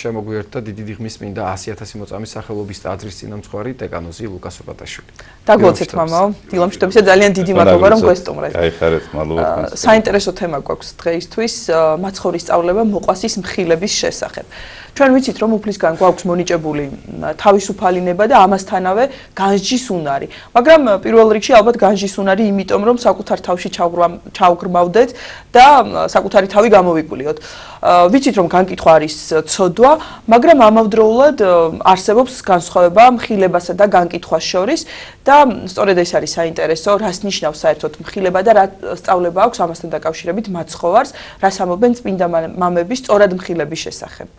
შემოგვიერთდა დიდი ღმის მინდა 100,000 მოწამის სახელობის ტაძრის წინამძღვარი დეკანოზი ლუკა სოპატაშვილი. დაგლოცეთ მამაო, დილამშვიდობისა ძალიან დიდი მადლობა რომ გვესტუმრეთ. გაიხარეთ, მადლობა. საინტერესო თემა გვაქვს დღეისთვის, მაცხოვრის სწავლება მოყვასის მხილების შესახებ. ჩვენ ვიცით რომ უფლისგან გვაქვს მონიჭებული თავისუფალინება და ამასთანავე განსჯის უნარი. მაგრამ პირველ რიგში ალბათ განსჯის უნარი იმიტომ რომ საკუთარ თავში ჩავგრმავდეთ და საკუთარი თავი გამოვიკვლიოთ. ვიცით რომ განკითხვა არის ცოდვა, მაგრამ ამავდროულად არსებობს განსხვავება მხილებასა და განკითხვას შორის და სწორედ ეს არის საინტერესო, რას ნიშნავს საერთოდ მხილება და რა სწავლება აქვს ამასთან დაკავშირებით მაცხოვარს, რას ამობენ წმინდა მამები სწორად მხილების შესახებ.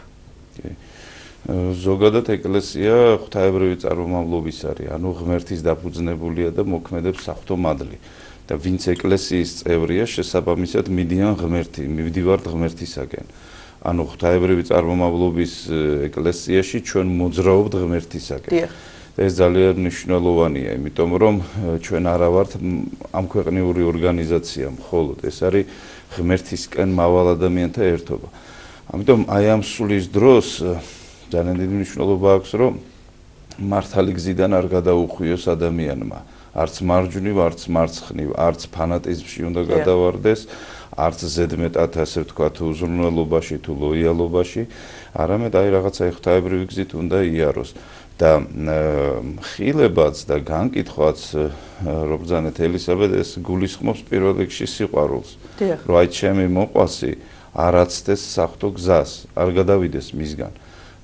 ზოგადად ეკლესია ღვთაებრივი წარმომავლობის არის, ანუ ღმერთის დაფუძნებულია და მოქმედებს საღვთო მადლი. და ვინც ეკლესიის წევრია, შესაბამისად მივდივართ ღმერთისაკენ. ანუ ღვთაებრივი წარმომავლობის ეკლესიაში ჩვენ მოძრაობთ ღმერთისაკენ. ეს ძალიან მნიშვნელოვანია, იმიტომ რომ ჩვენ არა ვართ ამქვეყნიური ორგანიზაცია, მხოლოდ ეს არის ღმერთისკენ მავალ ადამიანთა ერთობა. ამიტომ აი ამ სულის დროს ძალიან დიდი მნიშვნელობა აქვს, რომ მართალი გზიდან არ გადაუხვიოს ადამიანმა. არც მარჯვნივ, არც მარცხნივ, არც ფანატიზმში უნდა გადავარდეს, არც ზედმეტად ასე ვთქვათ უზრუნველობაში თუ ლოიალობაში, არამედ აი რაღაცა ღვთაებრივი გზით უნდა იაროს. და მხილებაც და განკითხვაც, რომ ბრძანეთ ელისაბედ, ეს გულისხმობს პირველ რიგში სიყვარულს. რომ აი ჩემი მოყვასი არ აცდეს საღვთო გზას, არ გადავიდეს მისგან.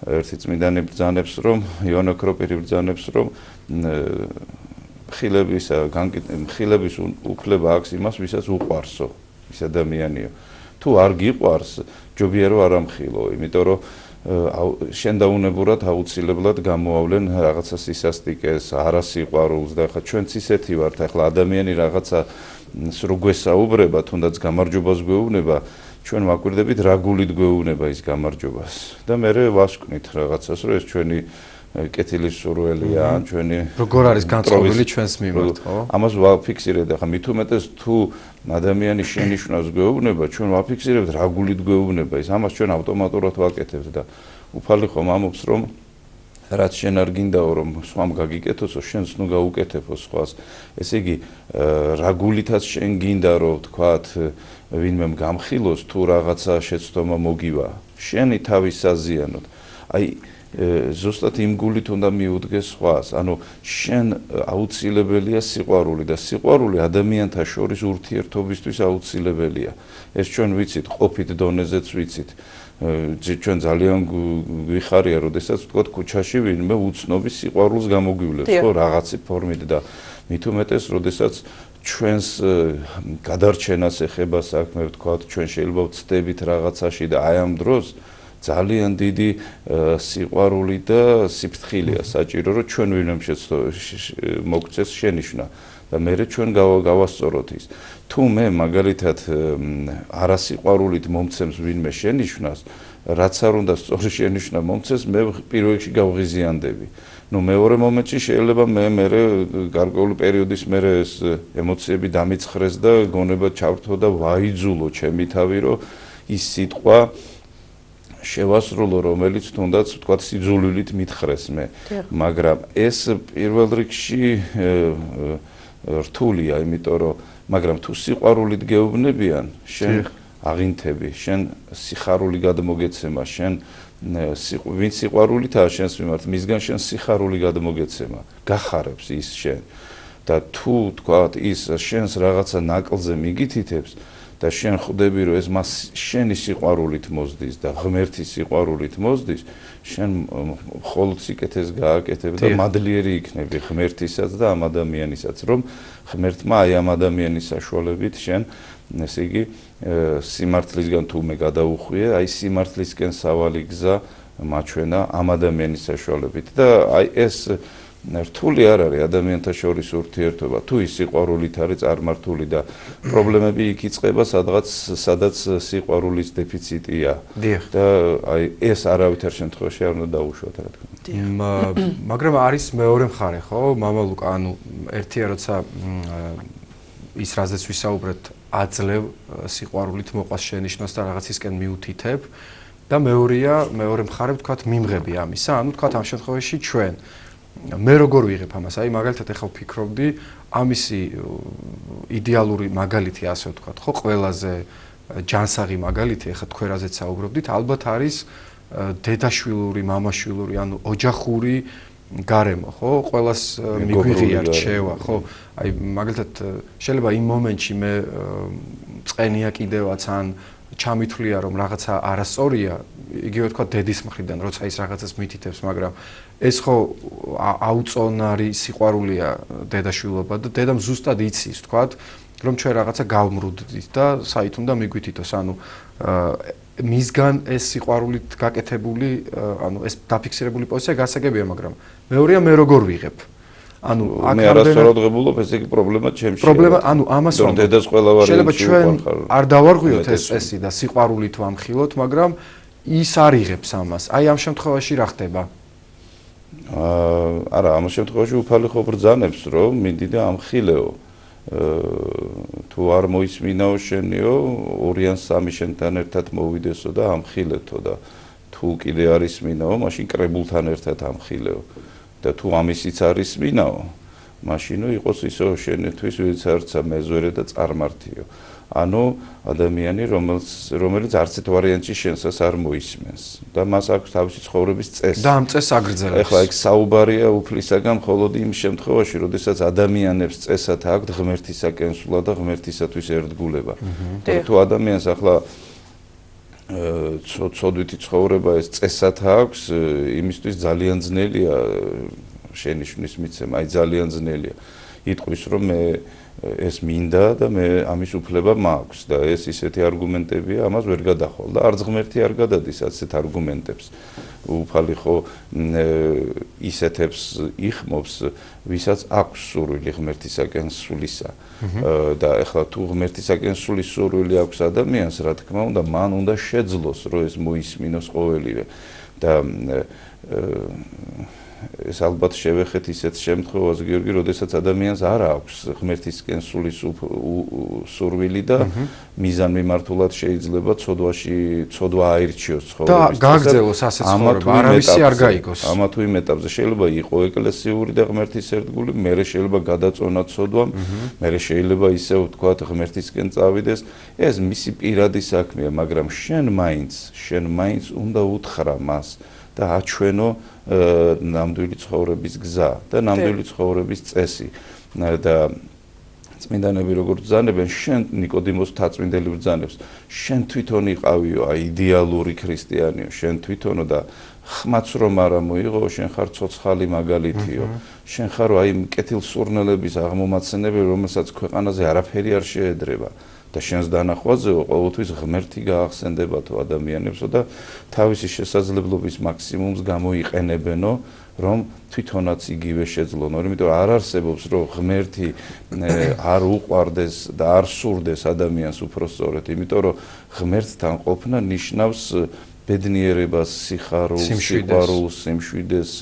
ერთი წმინდანი ბრძანებს, რომ იოანე ოქროპირი ბრძანებს, რომ მხილების უფლება აქვს იმას, ვისაც უყვარსო, ის ადამიანიო. თუ არ გიყვარს, ჯობია რომ არ ამხილო, იმიტომ რომ შენ დაუნებურად აუცილებლად გამოავლენ რაღაცა სისასტიკეს, არასიყვარულს და ხა ჩვენც ისეთი ვართ, ახლა ადამიანი რაღაცა რო გვესაუბრება, თუნდაც გამარჯვებას გვეუბნება, ჩვენ ვაკვირდებით რა გულით გვეუბნება ის გამარჯვებას და მე ვასკვნით რაღაცას, რომ ეს ჩვენი კეთილის სურველია, ჩვენი როგორ არის განწყობილი ჩვენს მიმართ, ხო? ამას ვაფიქსირებთ, ახლა მით უმეტეს თუ ადამიანი შენიშვნას გვეუბნება, ჩვენ ვაფიქსირებთ რა გულით გვეუბნება ის, ამას ჩვენ ავტომატურად ვაკეთებთ და უფალი ხომ ამობს, რომ რაც შენ არ გინდაო, რომ სხვამ გაგიკეთოსო, შენც ნუ გაუკეთებო სხვას. ესე იგი, რა გულითაც შენ გინდა, რომ თქვათ, ვინმემ გამხილოს თუ რაღაცა შეცდომა მოგივა, შენი თავი საზიანოდ. აი ზუსტად იმ გულით უნდა მიუდგეს სხვას, ანუ შენ აუცილებელია სიყვარული და სიყვარული ადამიანთა შორის ურთიერთობისთვის აუცილებელია. ეს ჩვენ ვიცით, ყოფით დონეზეც ვიცით. ჩვენ ძალიან გვიხარია, როდესაც ვთქვათ, ქუჩაში ვინმე უცნობი სიყვარულს გამოგვივლებს, ხო, რაღაცი ფორმით და მით უმეტეს, როდესაც ჩვენს გადარჩენას ეხება საქმე, ვთქვათ, ჩვენ შეიძლება ვცდებით რაღაცაში და აი ამ დროს ძალიან დიდი სიყვარული და სიფრთხილეა საჭირო, რომ ჩვენ ვინმემ მოგწეს შენიშვნა და მე ჩვენ გავასწოროთ ის. თუ მე მაგალითად არასიყვარულით მომცემს ვინმე შენიშვნას, რაც არ უნდა სწორი შენიშვნა მომცეს, მე პირველ რიგში გავღიზიანდები. ნუ მეორე მომენტში შეიძლება მე გარკვეული პერიოდის მერე ეს ემოციები დამიცხრეს და გონება ჩავრთო და ვაიძულო ჩემი თავი, რომ ის სიტყვა შევასრულო, რომელიც თუნდაც ვთქვათ სიძულვილით მითხრეს მე. მაგრამ ეს პირველ რიგში რთულია, იმიტომ რომ მაგრამ თუ სიყვარულით გეუბნებიან, შენ აღინთები, შენ სიხარული გადმოგეცემა, შენ ვინ სიყვარულითაა შენს მიმართ, მისგან შენ სიხარული გადმოგეცემა, გახარებს ის შენ. და თუ თქვათ ის შენს რაღაცა ნაკლზე მიგითითებს და შენ ხვდები, რომ ეს მას შენი სიყვარულით მოსდის და ღმერთის სიყვარულით მოსდის, შენ მხოლოდ სიკეთეს გააკეთებ და მადლიერი იქნები ღმერთისაც და ამ ადამიანისაც, რომ ღმერთმა აი ამ ადამიანის საშუალებით შენ, ესე იგი, სიმართლისგან თუ მე გადაუხვიე, აი სიმართლისკენ სავალი გზა მაჩვენა ამ ადამიანის საშუალებით და აი ეს რთული არ არის ადამიანთა შორის ურთიერთობა, თუ ის სიყვარულით არის წარმართული და პრობლემები იქ იწყება, სადაც სიყვარულის დეფიციტია. და აი ეს არავითარ შემთხვევაში არ უნდა დაუშვათ, რა თქმა უნდა. მაგრამ არის მეორე მხარე, ხო, მამა ლუკა, ანუ ერთია როცა ის რაზეც ვისაუბრეთ, აძლევ სიყვარულით მოყვას შენიშვნას და რაღაცისკენ მიუთითებ. და მეორე მხარე ვთქვათ მიმღები ამისა, ანუ ვთქვათ ამ შემთხვევაში ჩვენ მე როგორ ვიღებ ამას? აი მაგალითად ახლა ვფიქრობდი ამისი იდეალური მაგალითი ასე ვთქვათ, ხო, ყველაზე ჯანსაღი მაგალითი, ახლა თქვენ რაზეც საუბრობდით, ალბათ არის დედაშვილური, მამაშვილური, ანუ ოჯახური გარემო, ხო? ყველას მიგვიღია რჩევა, ხო? აი მაგალითად შეიძლება იმ მომენტში მე წენია კიდევაც ან ჩამithვლია რომ რაღაცა არასწორია, იგივე თქვა დედის მხრიდან, როცა ის რაღაცას მითითებს, მაგრამ ეს ხო აუწონარი სიყვარულია დედაშვილობა და დედამ ზუსტად იცის, თქვა, რომ ჩვენ რაღაცა გავმრუდდით და საით უნდა მიგვითითოს, ანუ მისგან ეს სიყვარულით გაკეთებული, ანუ ეს დაფიქსირებული პოზიცია გასაგებია, მაგრამ მეორეა მე როგორ ვიღებ? ანუ მე არასწორად ღებულობ, ეს იგი პრობლემა ჩემშია. პრობლემა, ანუ ამას რომ დედას ყველა ვარიანტი შეიძლება ჩვენ არ დავარღვიოთ ეს წესი და სიყვარულით ვამხილოთ, მაგრამ ის არ იღებს ამას. აი ამ შემთხვევაში რა ხდება? არა, ამ შემთხვევაში უფალი ხო ბრძანებს, რომ მინდი და ამხილეო. თუ არ მოისმინაო შენიო, 2 ან 3 შენთან ერთად მოვიდესო და ამხილეთო და თუ კიდე არ ისმინაო, მაშინ კრებულთან ერთად ამხილეო. და თუ ამისიც არის მინაო, მაშინო იყოს ისო შენთვის ვიcartsa მეზვერე და წარმართიო. ანუ ადამიანი, რომელიც არც ერთ ვარიანტში შენსას არ მოისმენს და მას აქვს თავისი ცხოვრების წესი. და ამ წესს აგრძელებს. ეხლა იქ საუბარია უფლისაგან მხოლოდ იმ შემთხვევაში, როდესაც ადამიანებს წესად აქვთ ღმერთისაკენ სულა და ღმერთისათვის ერთგულება. თუ ადამიანს ახლა ცოდვითი ცხოვრება ეს წესად აქვს, იმისთვის ძალიან ძნელია შენიშვნის მიცემა, აი ძალიან ძნელია. იტყვის რომ მე ეს მინდა და მე ამის უფლება მაქვს და ეს ისეთი არგუმენტებია, ამას ვერ გადახვალ და არც ღმერთი არ გადადის ასეთ არგუმენტებს. უფალი ხო ისეთებს იხმობს, ვისაც აქვს სურვილი ღმერთისაკენ სულისა. და ეხლა თუ ღმერთისაკენ სულის სურვილი აქვს ადამიანს, რა თქმა უნდა, მან უნდა შეძლოს, რომ ეს მოისმინოს ყოველივე. და ეს ალბათ შევეხეთ ისეთ შემთხვევას, გიორგი, როდესაც ადამიანს არ აქვს ღმერთისკენ სულის სურვილი და მიზანმიმართულად შეიძლება ცოდვა აირჩიოს ცხოვრების და გაგრძელოს ასე ცხოვრება, არავისი არ გაიგოს. ამა თუ იმ ეტაპზე შეიძლება იყოს ეკლესიური და ღმერთის ერთგული, მერე შეიძლება გადაწონათ ცოდვამ, მერე შეიძლება ისე ვთქვათ ღმერთისკენ წავიდეს. ეს მისი პირადი საქმეა, მაგრამ შენ მაინც უნდა უთხრა მას და აჩვენო ნამდვილი ცხოვრების გზა და ნამდვილი ცხოვრების წესი. და წმინდანები როგორც ბრძანებენ, შენ ნიკოდიმოს თაწმინდელი ბრძანებს, შენ თვითონ იყავიო, აი იდეალური ქრისტიანიო, შენ თვითონო და ხმაც რომ არა მოიღო, შენ ხარ ცოცხალი მაგალითიო. შენ ხარო აი კეთილსურნელების აღმომაცნებელი, რომელსაც ქვეყანაზე არაფერი არ შეედრება. და შენს დანახვაზეო ყოველთვის ღმერთი გაახსენდებათო ადამიანებსო და თავისი შესაძლებლობის მაქსიმუმს გამოიყენებენო, რომ თვითონაც იგივე შეძლონო. იმიტომ არ არსებობს, რომ ღმერთი არ უყვარდეს და არ სურდეს ადამიანს უпростоრეთ, იმიტომ რომ ღმერთთან ყოფნა ნიშნავს ბედნიერებას, სიყვარულს, სიმშვიდეს,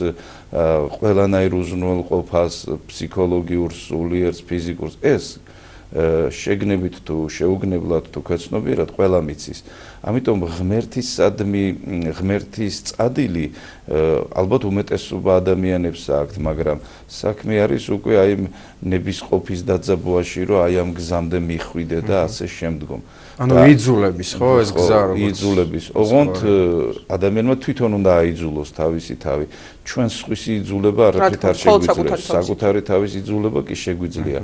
ყველანაირ უზრუნველყოფას, ფსიქოლოგიურ, სულიერს, ფიზიკურს. ეს შეგნებით თუ შეუგნებლად თუ ქვეცნობიერად ყველა მიცის. ამიტომ ღმერთის წადილი ალბათ უმეტესობა ადამიანებს აქვთ, მაგრამ საქმე არის უკვე აი ნებისყოფის დაძაბვაში, რომ აი ამ გზამდე მიხვიდე და ასე შემდგომ. ანუ იძულების, ხო, ეს გზა როგორც იძულების. ოღონდ ადამიანმა თვითონ უნდა აიძულოს თავისი თავი. ჩვენ სხვისი იძულება არაფრით არ შეგვიძლია, საკუთარი თავის იძულება კი შეგვიძლია.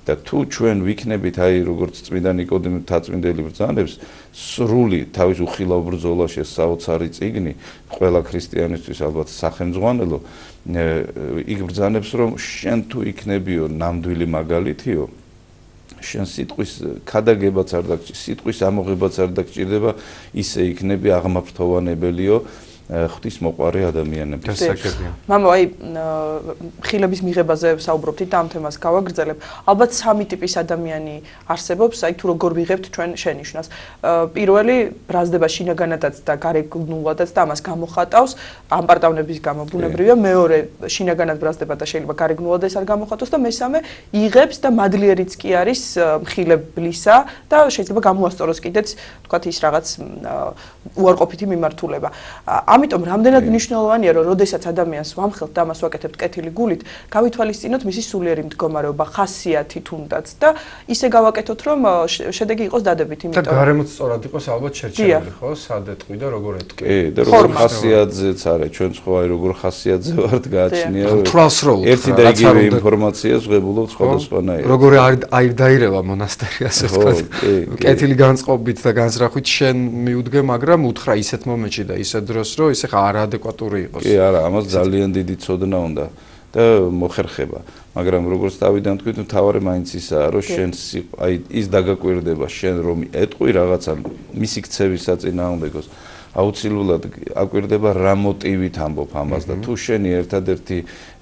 და თუ ჩვენ ვიქნებით აი როგორც წმინდა ნიკოდიმე თაწმინდელი ბრძანებს, სრული თავის უხილავ ბრძოლაში საოცარი წიგნი, ყველა ქრისტიანისთვის ალბათ სახელმძღვანელო, იქ ბრძანებს, რომ შენ თუ იქნებიო ნამდვილი მაგალითიო, შენ სიტყვის ქადაგებაც არ დაგჭირდება, სიტყვის ამოღებაც არ დაგჭირდება, ისე იქნები აღმაფრთოვანებელიო ღვთისმოყვარე ადამიანების. მამო, აი ხილების მიღებაზე საუბრობთ და ამ თემას გავაგრძელებ. ალბათ სამი ტიპის ადამიანი არსებობს, აი თუ როგორ ვიღებთ ჩვენ შენიშვნას. პირველი ბრაზდება შინაგანადაც და გარეგნულადაც და ამას გამოხატავს, ამპარტავნების გამო ბუნებრივია. მეორე შინაგანად ბრაზდება და შეიძლება გარეგნულად ეს არ გამოხატოს და მესამე იღებს და მადლიერიც კი არის ხილებლისა და შეიძლება გამოასწოროს კიდეც თქვათ ის რაღაც უარყოფითი მიმართულება. ამიტომ რამდენად მნიშვნელოვანია რომ როდესაც ადამიანს ვამხელთ და ამას ვაკეთებთ კეთილი გულით, გავითვალისწინოთ მისი სულიერი მდგომარეობა, ხასიათი თუნდაც და ისე გავაკეთოთ რომ შედეგი იყოს დადებითი, იმიტომ და გარემოც სწორად იყოს ალბათ შერჩეული, ხო, სად ეტყვი და როგორ ეტყვი. კი, და როგორ ხასიათზეც არა, ჩვენ სხვა აი როგორ ხასიათზე ვართ გააჩნია. ერთი და იგივე ინფორმაციას ვღებულობთ სხვადასხვანაირად. როგორ არ დაირევა მონასტერი ასე ვთქვათ. კეთილი განწყობით და განზრახვით შენ მიუდგე, მაგრამ უთხრა ისეთ მომენტში და ისეთ დროს რომ ისე ხა არაადეკვატური იყოს. კი, არა, ამას ძალიან დიდი ცოდნა უნდა და მოხერხება. მაგრამ როგორც დავიდან თქვით, მთავარი მაინც ისაა, რომ შენ აი ის დაგაკვირდება შენ რომ ეტყვი რაღაცა მისი ქცევის საწინააღმდეგოს. აუცილებლად აკვირდება რა მოტივით ამბობ ამას და თუ შენი ერთადერთი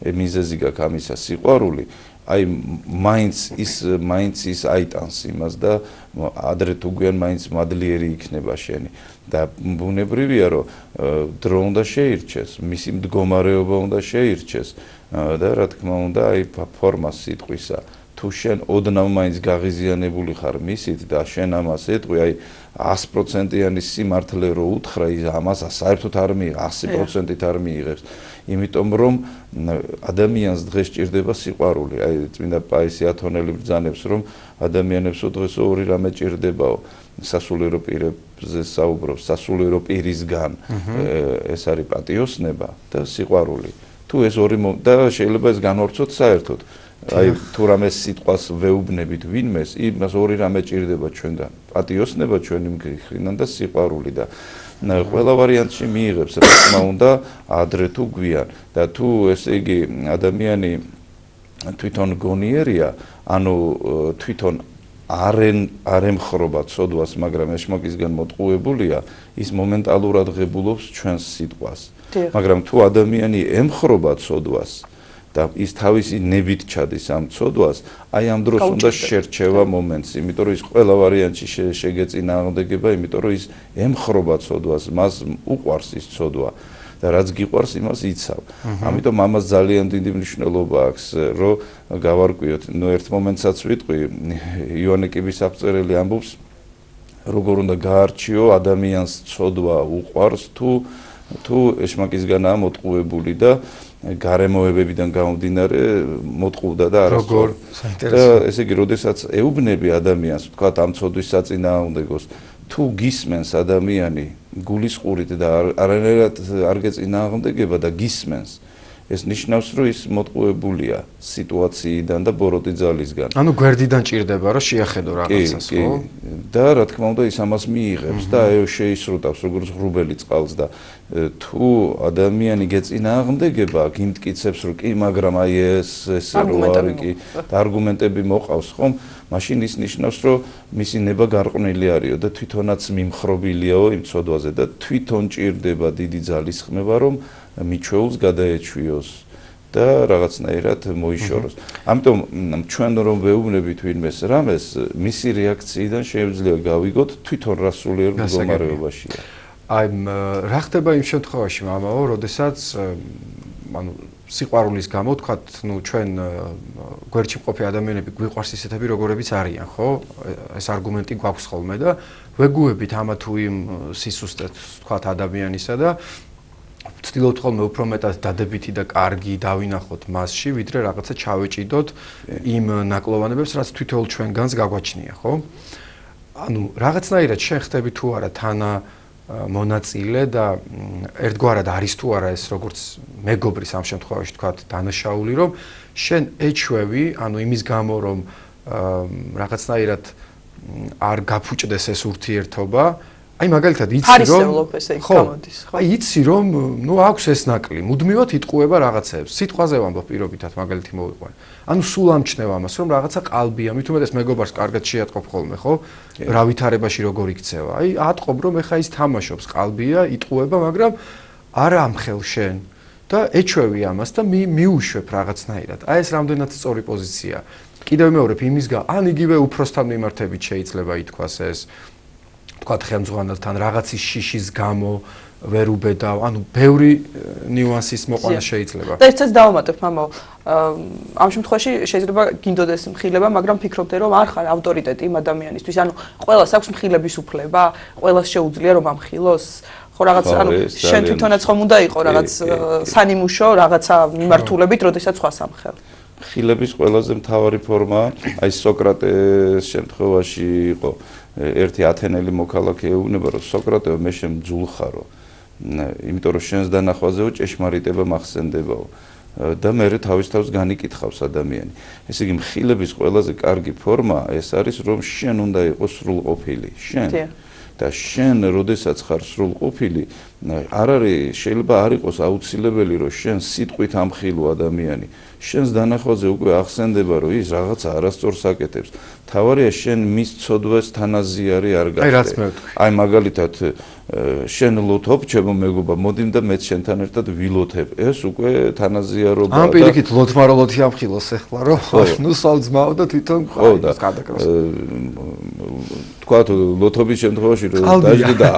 მიზეზი გაქვს ამისა სიყვარული, აი მაინც ის აიტანს იმას და ადრე თუ გვიან მაინც მადლიერი იქნება შენი და ბუნებრივია რომ დრო უნდა შეირჩეს, მისი მდგომარეობა უნდა შეირჩეს და რა თქმა უნდა აი ფორმა სიტყვისა თუ შენ ოდნავ მაინც გაღიზიანებული ხარ მისით და შენ ამას ეტყვი, აი 100%-იანი სიმართლე რო უთხრა, ამას საერთოდ არ მიიღებს, 100%-ით არ მიიღებს. იმიტომ რომ ადამიანს დღეს ჭირდება სიყვარული. აი წმინდა პაისი ათონელი ბრძანებს რომ ადამიანებს დღეს ორი რამე ჭირდებაო. სასულიერო პირებზე საუბრობს, სასულიერო პირისგან ეს არის პატიოსნება და სიყვარული. თუ ეს ორი და შეიძლება ეს განვავრცოთ საერთოდ. აი თუ რამე სიტყვას ვეუბნებით ვინმეს, იმას ორი რამე ჭირდება ჩვენგან. პატიოსნება ჩვენი მხრიდან და სიყვარული და ყველა ვარიანტში მიიღებს, რა თქმა უნდა, ადრე თუ გვიან და თუ ესე იგი ადამიანი თვითონ გონიერია, ანუ თვითონ არ ემხრობა ცოდვას, მაგრამ ეშმაკისგან მოტყუებულია, ის მომენტალურად ღებულობს ჩვენს სიტყვას. მაგრამ თუ ადამიანი ემხრობა ცოდვას და ის თავისი ნებით ჩადის ამ ცოდვას, აი ამ დროს უნდა შერჩევა მომენტს, იმიტომ რომ ის ყველა ვარიანტში შეგეწინააღმდეგება, იმიტომ რომ ის ემხრობა ცოდვას, მას უყვარს ის ცოდვა და რაც გიყვარს, იმას იცავ. ამიტომ ამას ძალიან დიდი მნიშვნელობა აქვს, რომ გავარკვიოთ. ნუ ერთ მომენტსაც ვიტყვი, იოანე კიბისაფწერელი ამბობს, როგორ უნდა გაარჩიო ადამიანს ცოდვა უყვარს, თუ ეშმაკისგანაა მოტყუებული და გარემოებებიდან გამომდინარე მოტყუდა და არასწორ. და ესე იგი, როდესაც ეუბნები ადამიანს, ვთქვათ, ამ ცოდვის საწინააღმდეგოს, თუ გისმენს ადამიანი გულისყურით და არანაირად არ გეწინააღმდეგება და გისმენს, ეს ნიშნავს, რომ ის მოტყუებულია სიტუაციიდან და ბოროტი ძალისგან. ანუ გვერდიდან ჭირდება, რომ შეახედო რაღაცას, ხო? და რა თქმა უნდა, ის ამას მიიღებს და შეისრუტავს როგორც ღრუბელი წყალს და თუ ადამიანი გეწინააღმდეგება, გიმტკიცებს, რომ კი, მაგრამ აი ეს რო არის კი და არგუმენტები მოყავს, ხომ? მაშინ ის ნიშნავს, რომ მისი ნება გარყვნილი არისო და თვითონაც მიმხრობილიაო იმ ცოდვაზე და თვითონ ჭირდება დიდი ძალის ხმება, რომ მიჩვეულს გადაეჩვიოს და რაღაცნაირად მოიშოროს. ამიტომ ჩვენ რომ ვეუბნებით ვინმეს რამეს, მისი რეაქციიდან შეიძლება გავიგოთ თვითონ რა სულიერ მდგომარეობაშია. აი რა ხდება იმ შემთხვევაში, მამაო, როდესაც ანუ სიყვარულის გამო თქვათ, ნუ ჩვენ გვერდში მყოფი ადამიანები გვიყვარს ისეთები, როგორებიც არიან, ხო? ეს არგუმენტი გვაქვს ხოლმე და ვეგუებით ამა თუ იმ სისუსტეს თქვათ ადამიანისა და ვცდილობთ ხოლმე უფრო მეტად დადებითი და კარგი დავინახოთ მასში, ვიდრე რაღაცა ჩავეჭიდოთ იმ ნაკლოვანებებს, რაც თვითონ ჩვენგანს გაგვაჩნია, ხო? ანუ რაღაცნაირად შენ ხდები თუ არა თანა მონაწილე და ერთგვარად არის თუ არა ეს როგორც მეგობრის ამ შემთხვევაში თქვათ დანაშაული, რომ შენ ეჩვევი, ანუ იმის გამო რომ რაღაცნაირად არ გაფუჭდეს ეს ურთიერთობა, აი მაგალითად იცი რომ აი იცი რომ ნუ აქვს ეს ნაკლი, მუდმივად იტყუება რაღაცეებს. სიტყვაზე ვამბობ პირობითად მაგალითი მოვიყვანე. ანუ სულ ამჩნევა ამას რომ რაღაცა ყალბია, მით უმეტეს მეგობარს კარგად შეატყობ ხოლმე, ხო? რა ვითარებაში როგორ იქცევა. აი ატყობ რომ ეხა ის თამაშობს, ყალბია, იტყუება, მაგრამ არ ამხელ შენ და ეჩვევი ამას და მიუშვებ რაღაცნაირად. აი ეს რამდენად სწორი პოზიცია. კიდევ მეორებ იმის ან იგივე უფროსთან მიმართებით შეიძლება ითქვას ეს თქვათ ხელმძღვანელთან რაღაცის შიშის გამო ვერ უბედავ, ანუ ბევრი ნიუანსის მოყვანა შეიძლება. და ერთსაც დავამატებ, მამაო, ამ შემთხვევაში შეიძლება გინდოდეს მხილება, მაგრამ ფიქრობდე რომ არ ხარ ავტორიტეტი იმ ადამიანისთვის. ანუ ყველას აქვს მხილების უფლება, ყველას შეუძლია რომ ამხილოს. ხო რაღაც ანუ შენ თვითონაც ხომ უნდა იყო რაღაც სანიმუშო რაღაცა მიმართულებით, როდესაც სხვას ამხელ. მხილების ყველაზე მთავარი ფორმა, აი სოკრატეს შემთხვევაში იყო ერთი ათენელი მოქალაქე ეუბნება, რომ სოკრატეო მე შემძულხარო. იმიტომ რომ შენს დანახვაზეო ჭეშმარიტება მახსენდებაო და მე თავის თავს განიკითხავს ადამიანი. ესე იგი მხილების ყველაზე კარგი ფორმა ეს არის რომ შენ უნდა იყოს სრულყოფილი, შენ. და შენ როდესაც ხარ სრულყოფილი, არ არის შეიძლება არ იყოს აუცილებელი რომ შენ სიტყვით ამხილო ადამიანი. შენს დანახვაზე უკვე ახსენდება რომ ის რაღაცა არასწორს აკეთებს. თავარია შენ მის ცოდვას თანაზიარი არ გახდე. აი მაგალითად შენ ლოთობ ჩემო მეგობა მოდი და მეც შენთან ერთად ვილოთებ. ეს უკვე თანაზიარობა და ამ პირიქით ლოთმა რო ლოთი ამხილოს ახლა რომ ნუ სალძმაო და თვითონ ის გადაკროს. თქვათ ლოთობის შემთხვევაში რომ დაждდა და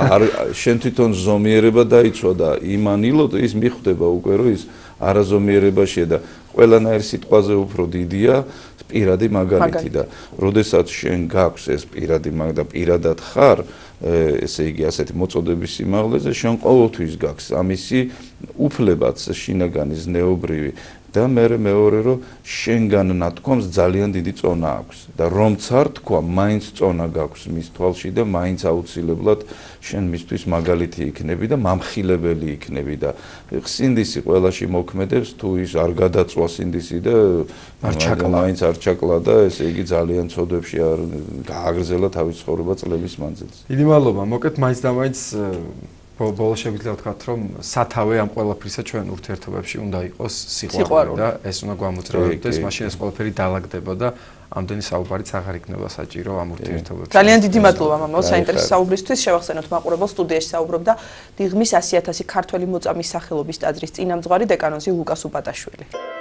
შენ თვითონ ზომიერება დაიცვა და იმანილო ის მიხვდება უკვე რომ ის არაზომიერებაშია და ყველანაირ სიტყვაზე უფრო დიდია პირადი მაგალითი და როდესაც შენ გაქვს ეს პირადი და პირადად ხარ ესე იგი ასეთი მოწოდების სიმაღლეზე შენ ყოველთვის გაქვს ამისი უფლებაც შინაგანი ზნეობრივი და მეორე რომ შენგან ნათქვამს ძალიან დიდი წონა აქვს და რომც არ თქვა მაინც წონა გაქვს მის თვალში და მაინც აუცილებლად შენ მისთვის მაგალითი იქნები და მამხილებელი იქნები და სინდისი ყველაში მოქმედებს თუ ის არ გადაწვა სინდისი და მაინც არ ჩაკლა და ესე იგი ძალიან ცოდვებში არ გააგრძელა თავის ცხოვრება წლების მანძილზე. დიდი მადლობა. მოკეთ მაინც და მაინც ბოლოს შეგვიძლია ვთქვათ, რომ სათავე ამ ყველაფრისა ჩვენ ურთიერთობებში უნდა იყოს სიყვარული და ეს უნდა გვამოძრავებდეს, მაშინ ეს ყველაფერი დაალაგდება და ამდენი საუბარიც აღარ იქნება საჭირო ამ ურთიერთობებში. ძალიან დიდი მადლობა მამაო საინტერესო საუბრისთვის. შევახსენოთ მაყურებელს სტუდიაში საუბრობდა დიღმის 100.000 ქართველი მოწამის სახელობის ტაძრის წინამძღვარი დეკანოზი ლუკას უბატაშვილი.